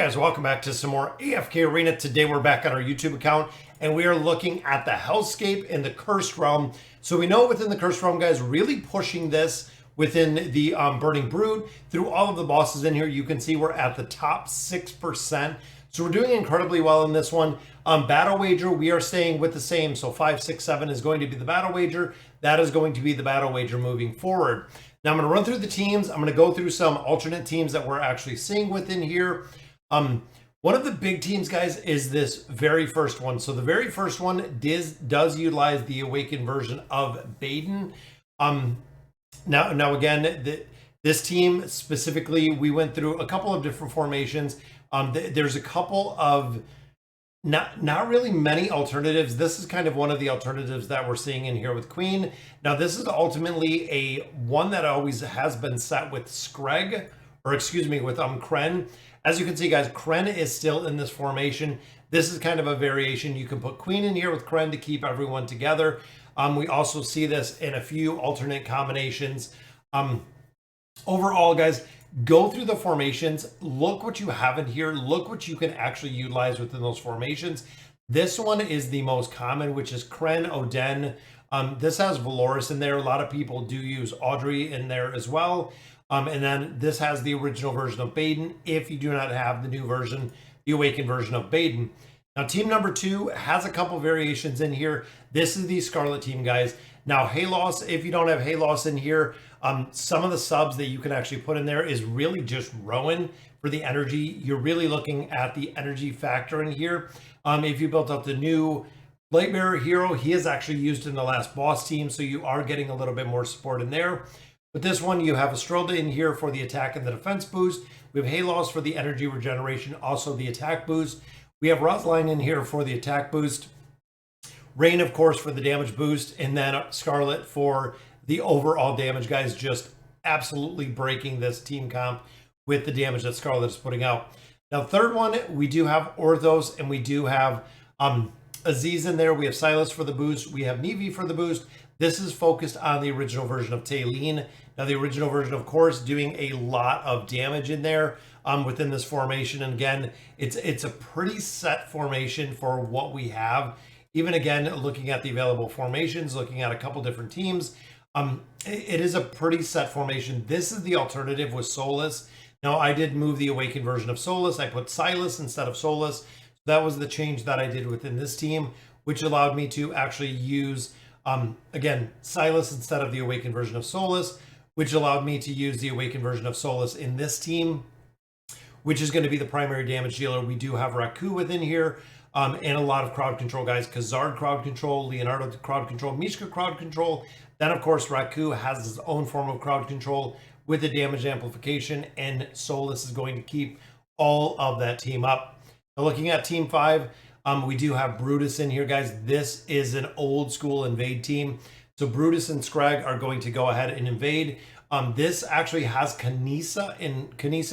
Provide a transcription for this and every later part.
guys, welcome back to some more AFK Arena. Today we're back on our YouTube account and we are looking at the Hellscape in the Cursed Realm. So we know within the Cursed Realm, guys, really pushing this within the Burning Brood. Through all of the bosses in here, you can see we're at the top 6%. So we're doing incredibly well in this one. Battle wager, we are staying with the same. So 5, 6, 7 is going to be the battle wager. That is going to be the battle wager moving forward. Now I'm going to run through the teams. I'm going to go through some alternate teams that we're actually seeing within here. One of the big teams, guys, is this very first one. So the very first one does utilize the awakened version of Baden. Now again, this team specifically, we went through a couple of different formations. There's a couple of not really many alternatives. This is kind of one of the alternatives that we're seeing in here with Queen. Now this is ultimately a one that always has been set with Screg, or excuse me, with Kren. As you can see, guys, Kren is still in this formation. This is kind of a variation. You can put Queen in here with Kren to keep everyone together. We also see this in a few alternate combinations. Overall, guys, go through the formations, look what you have in here, look what you can actually utilize within those formations. This one is the most common, which is Kren, Oden. This has Valoris in there. A lot of people do use Audrey in there as well. And then this has the original version of Baden if you do not have the new version, the awakened version of Baden. Now, team number 2 has a couple variations in here. This is the Scarlet team, guys. Now, Halos, if you don't have Halos in here, some of the subs that you can actually put in there is really just Rowan for the energy. You're really looking at the energy factor in here. If you built up the new Lightbearer hero, he is actually used in the last boss team, so you are getting a little bit more support in there. With this one, you have Estrelda in here for the attack and the defense boost. We have Halos for the energy regeneration, also the attack boost. We have Rosaline in here for the attack boost. Rain, of course, for the damage boost, and then Scarlet for the overall damage. Guys, just absolutely breaking this team comp with the damage that Scarlet is putting out. Now, third one, we do have Orthos, and we do have Aziz in there. We have Silas for the boost. We have Nevi for the boost. This is focused on the original version of Taylene. Now, the original version, of course, doing a lot of damage in there within this formation. And again, it's a pretty set formation for what we have. Even again, looking at the available formations, looking at a couple different teams, it is a pretty set formation. This is the alternative with Solus. Now, I did move the awakened version of Solus. I put Silas instead of Solus. That was the change that I did within this team, which allowed me to actually use, again, Silas instead of the awakened version of Solus, which allowed me to use the awakened version of Solus in this team, which is going to be the primary damage dealer. We do have Raku within here. And a lot of crowd control, guys. Khazard crowd control, Leonardo crowd control, Mishka crowd control. Then, of course, Raku has his own form of crowd control with the damage amplification, and Solus is going to keep all of that team up. Now, looking at Team 5, we do have Brutus in here, guys. This is an old school invade team. So Brutus and Scrag are going to go ahead and invade. This actually has Kanisa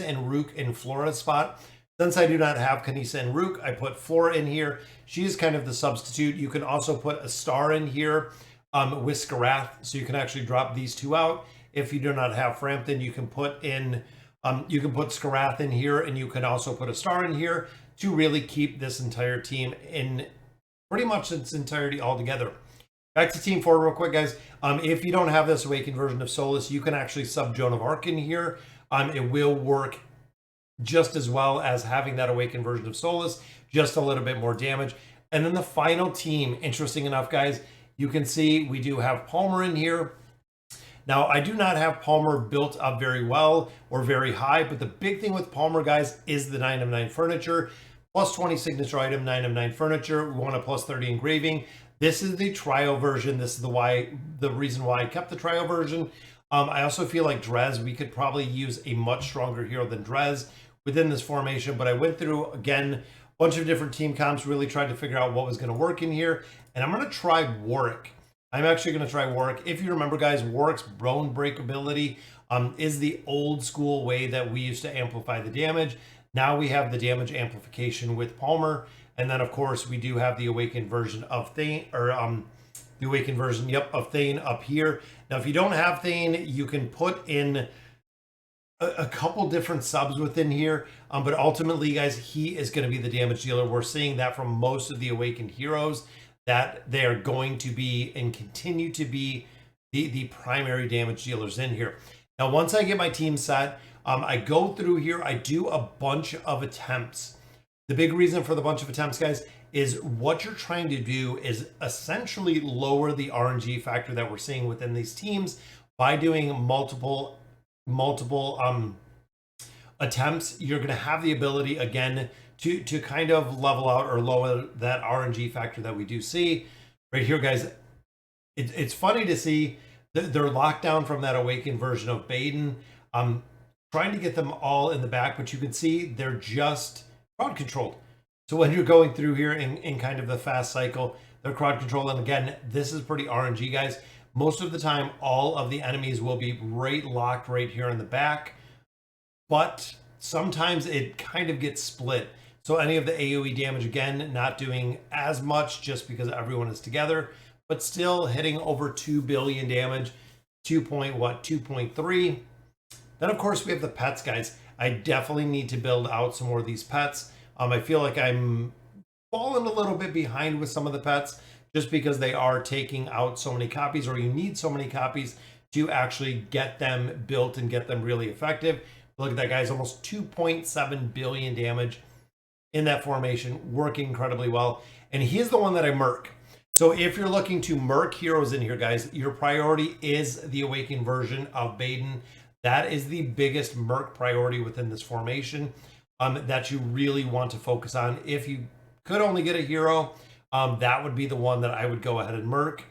and Rook in Flora's spot. Since I do not have Kanisa and Rook, I put Flora in here. She is kind of the substitute. You can also put a star in here with Skarath, so you can actually drop these two out. If you do not have Frampton, you can put in Skarath in here, and you can also put a star in here to really keep this entire team in pretty much its entirety all together. Back to Team 4 real quick, guys. If you don't have this awakened version of Solus, you can actually sub Joan of Arc in here. It will work just as well as having that awakened version of Solus, just a little bit more damage. And then the final team, interesting enough, guys, you can see we do have Palmer in here. Now, I do not have Palmer built up very well or very high, but the big thing with Palmer, guys, is the 9 of 9 furniture. Plus 20 signature item, 9 of 9 furniture. We want a plus 30 engraving. This is the trio version. This is the reason why I kept the trio version. I also feel like Drez, we could probably use a much stronger hero than Drez within this formation, but I went through, again, a bunch of different team comps, really tried to figure out what was going to work in here, and I'm going to try Warwick. I'm actually going to try Warwick. If you remember, guys, Warwick's Bone Break ability is the old school way that we used to amplify the damage. Now we have the damage amplification with Palmer, and then, of course, we do have the awakened version of Thane, or the awakened version, of Thane up here. Now, if you don't have Thane, you can put in a couple different subs within here, but ultimately, guys, he is going to be the damage dealer. We're seeing that from most of the Awakened heroes, that they are going to be and continue to be the primary damage dealers in here. Now, once I get my team set, I go through here, I do a bunch of attempts. The big reason for the bunch of attempts, guys, is what you're trying to do is essentially lower the RNG factor that we're seeing within these teams by doing multiple attempts. You're going to have the ability again to kind of level out or lower that RNG factor that we do see right here, guys. It's funny to see they're locked down from that Awakened version of Baden. I'm trying to get them all in the back, but you can see they're just crowd controlled. So when you're going through here in kind of the fast cycle, they're crowd controlled. And again, this is pretty RNG, guys. Most of the time, all of the enemies will be locked right here in the back, but sometimes it kind of gets split. So any of the AoE damage, again, not doing as much just because everyone is together, but still hitting over 2 billion damage, 2.3. Then, of course, we have the pets, guys. I definitely need to build out some more of these pets. I feel like I'm falling a little bit behind with some of the pets just because they are taking out so many copies, or you need so many copies to actually get them built and get them really effective. Look at that, guys, almost 2.7 billion damage in that formation, working incredibly well. And he's the one that I murk. So if you're looking to murk heroes in here, guys, your priority is the Awakened version of Baden. That is the biggest murk priority within this formation that you really want to focus on. If you could only get a hero, that would be the one that I would go ahead and murk.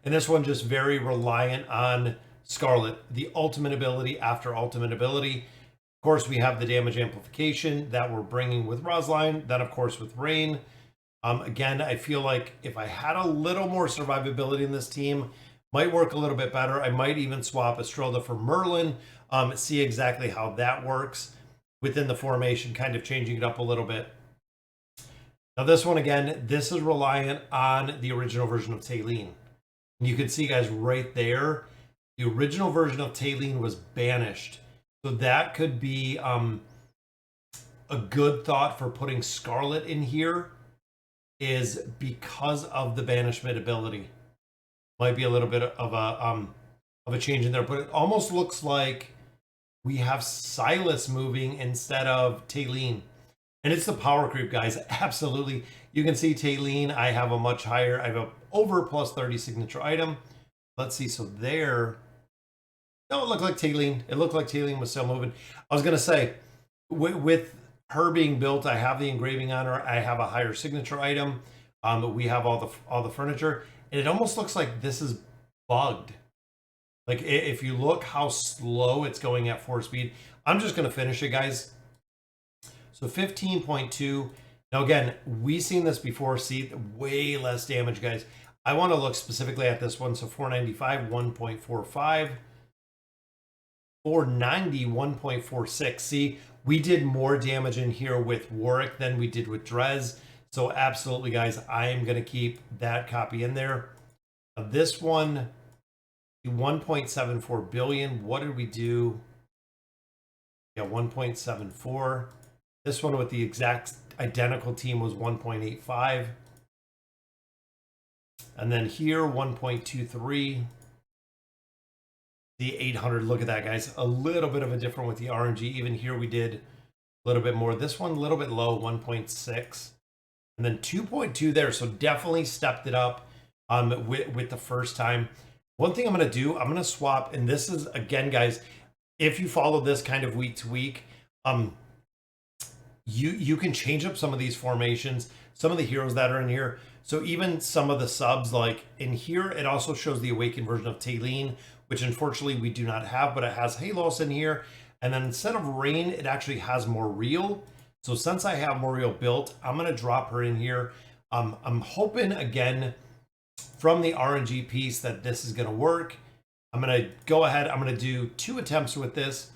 And this one just very reliant on Scarlet, the ultimate ability after ultimate ability. Of course, we have the damage amplification that we're bringing with Rosline, then of course with Rain. Again, I feel like if I had a little more survivability in this team, might work a little bit better. I might even swap Estrelda for Merlin, see exactly how that works within the formation, kind of changing it up a little bit. Now this one, again, this is reliant on the original version of Taylene. And you can see, guys, right there, the original version of Taylene was banished. So that could be a good thought for putting Scarlet in here, is because of the banishment ability. Might be a little bit of a change in there, but it almost looks like we have Silas moving instead of Taylene. And it's the power creep, guys. Absolutely. You can see Taylene, I have a much higher, I have a over plus 30 signature item. Let's see. So there, no, it looked like Taylene. It looked like Taylene was still moving. I was going to say, with her being built, I have the engraving on her. I have a higher signature item. We have all the furniture. And it almost looks like this is bugged. Like if you look how slow it's going at 4 speed, I'm just going to finish it, guys. So 15.2. Now, again, we've seen this before. See, way less damage, guys. I want to look specifically at this one. So 495, 1.45. 490, 1.46. See, we did more damage in here with Warwick than we did with Drez. So absolutely, guys, I am going to keep that copy in there. This one, 1.74 billion. What did we do? Yeah, 1.74. This one with the exact identical team was 1.85. And then here, 1.23. The 800, look at that, guys. A little bit of a different with the RNG. Even here we did a little bit more. This one a little bit low, 1.6. And then 2.2 there. So definitely stepped it up with the first time. One thing I'm going to do, I'm going to swap. And this is, again, guys, if you follow this kind of week to week, you can change up some of these formations, some of the heroes that are in here. So even some of the subs, like in here, it also shows the Awakened version of Taylene, which unfortunately we do not have, but it has Halos in here. And then instead of Rain, it actually has Moriel. So since I have Moriel built, I'm going to drop her in here. I'm hoping, again, from the RNG piece that this is going to work. I'm going to go ahead. I'm going to do 2 attempts with this.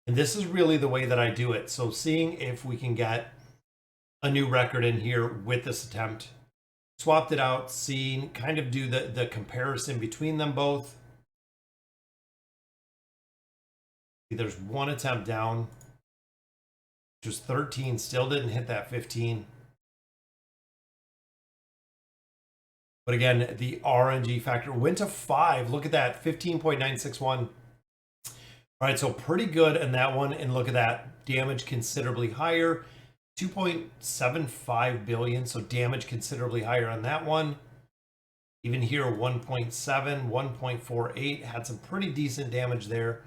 And this is really the way that I do it. So seeing if we can get a new record in here with this attempt. Swapped it out, seen, kind of do the comparison between them both. There's one attempt down, which was 13, still didn't hit that 15. But again, the RNG factor went to 5. Look at that, 15.961. All right, so pretty good in that one. And look at that, damage considerably higher, 2.75 billion. So damage considerably higher on that one. Even here, 1.7, 1.48, had some pretty decent damage there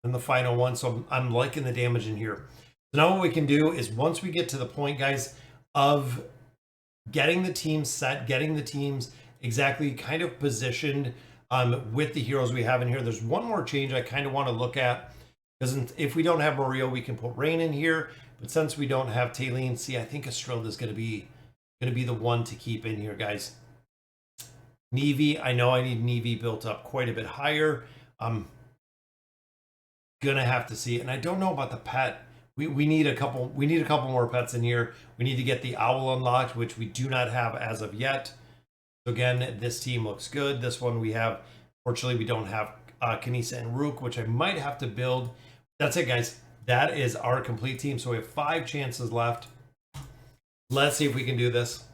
in the final one. So I'm liking the damage in here. So now what we can do is once we get to the point, guys, of getting the teams set, getting the teams exactly kind of positioned with the heroes we have in here. There's one more change I kind of want to look at, because if we don't have Mario, we can put Rain in here. But since we don't have Taylene, see, I think Estrella is going to be the one to keep in here, guys. Nevi, I know I need Nevi built up quite a bit higher. I'm gonna have to see it, and I don't know about the pet. We need a couple more pets in here. We need to get the owl unlocked, which we do not have as of yet. So again, this team looks good. This one we have, fortunately, we don't have Kanisa and Rook, which I might have to build. That's it, guys. That is our complete team. So we have 5 chances left. Let's see if we can do this.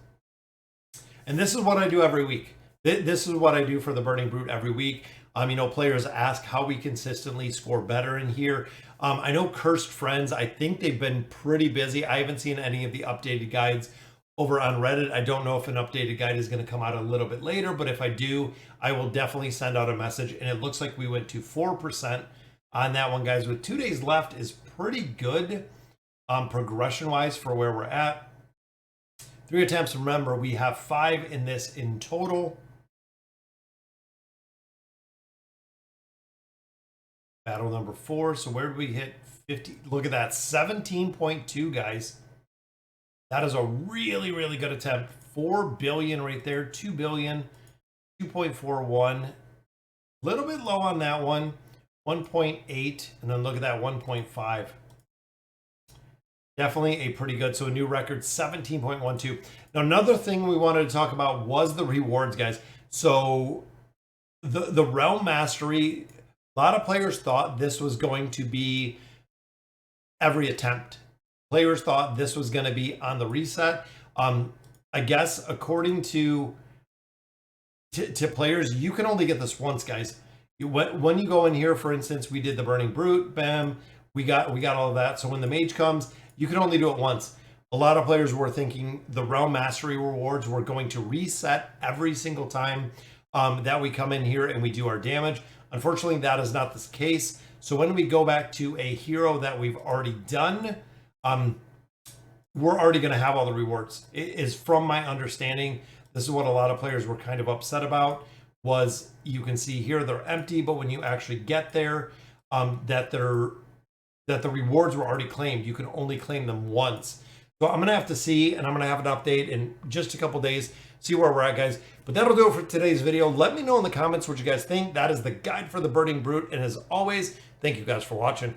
And this is what I do every week. This is what I do for the Burning Brute every week. You know, players ask how we consistently score better in here. I know Cursed Friends, I think they've been pretty busy. I haven't seen any of the updated guides over on Reddit. I don't know if an updated guide is going to come out a little bit later, but if I do, I will definitely send out a message. And it looks like we went to 4% on that one, guys. With 2 days left is pretty good progression-wise for where we're at. 3 attempts. Remember, we have 5 in this in total. Battle number 4. So where did we hit 50? Look at that, 17.2, guys. That is a really, really good attempt. 4 billion right there, 2 billion, 2.41. A little bit low on that one, 1.8. And then look at that, 1.5. Definitely a pretty good. So a new record, 17.12. Now, another thing we wanted to talk about was the rewards, guys. So the Realm Mastery, a lot of players thought this was going to be every attempt. Players thought this was going to be on the reset. I guess according to players, you can only get this once, guys. When you go in here, for instance, we did the Burning Brute, bam, we got all of that. So when the Mage comes, you can only do it once. A lot of players were thinking the Realm Mastery rewards were going to reset every single time that we come in here and we do our damage. Unfortunately, that is not the case. So when we go back to a hero that we've already done, we're already going to have all the rewards. It is, from my understanding, this is what a lot of players were kind of upset about, was you can see here they're empty, but when you actually get there, that the rewards were already claimed. You can only claim them once. So I'm going to have to see, and I'm going to have an update in just a couple days, see where we're at, guys. But that'll do it for today's video. Let me know in the comments what you guys think. That is the guide for the Burning Brute. And as always, thank you guys for watching.